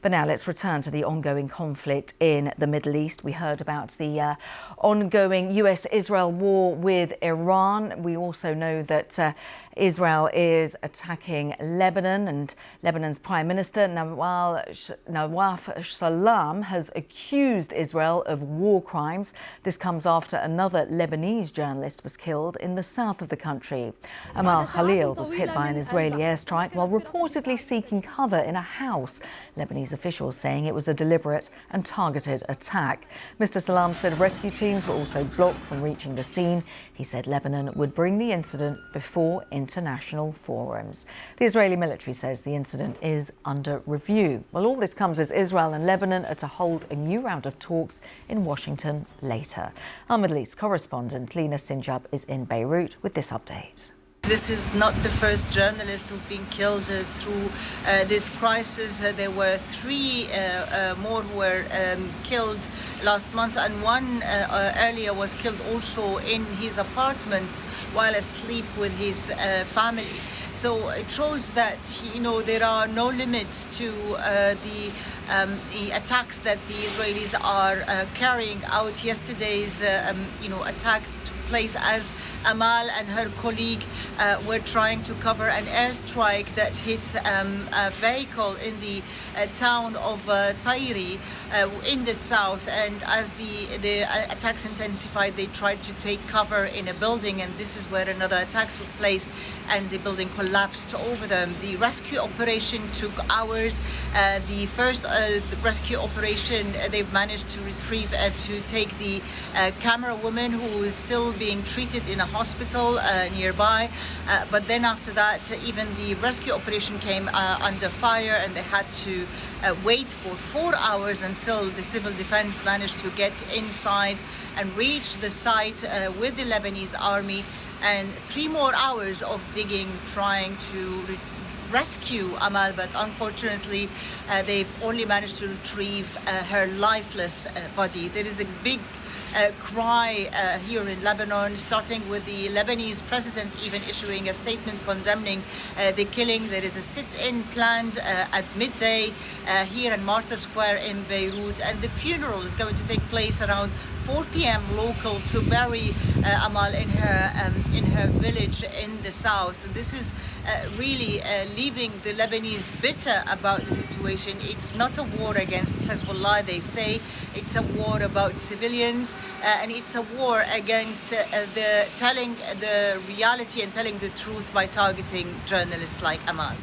But now let's return to the ongoing conflict in the Middle East. We heard about the ongoing US-Israel war with Iran. We also know that Israel is attacking Lebanon, and Lebanon's Prime Minister Nawaf Salam has accused Israel of war crimes. This comes after another Lebanese journalist was killed in the south of the country. Amal Khalil was hit by an Israeli airstrike while reportedly seeking cover in a house. Lebanese officials saying it was a deliberate and targeted attack. Mr. Salam said rescue teams were also blocked from reaching the scene. He said Lebanon would bring the incident before international forums. The Israeli military says the incident is under review. Well, all this comes as Israel and Lebanon are to hold a new round of talks in Washington later. Our Middle East correspondent Lina Sinjab is in Beirut with this update. This is not the first journalist who've been killed through this crisis. There were three more who were killed last month, and one earlier was killed also in his apartment while asleep with his family. So it shows that, there are no limits to the attacks that the Israelis are carrying out. Yesterday's, attack took place as Amal and her colleague were trying to cover an airstrike that hit a vehicle in the town of Tayri in the south, and as the attacks intensified, they tried to take cover in a building, and this is where another attack took place and the building collapsed over them. The rescue operation took hours. The first rescue operation, they've managed to retrieve to take the camera woman who is still being treated in a hospital nearby, but then after that even the rescue operation came under fire, and they had to wait for 4 hours until the civil defense managed to get inside and reach the site with the Lebanese army, and 3 more hours of digging trying to rescue Amal, but unfortunately they've only managed to retrieve her lifeless body. There is a big cry here in Lebanon, starting with the Lebanese president even issuing a statement condemning the killing. There is a sit-in planned at midday here in Martyr Square in Beirut, and the funeral is going to take place around 4 p.m. local to bury Amal in her village in the south. This is really leaving the Lebanese bitter about the situation. It's not a war against Hezbollah, they say. It's a war about civilians, and it's a war against telling the reality and telling the truth by targeting journalists like Amal.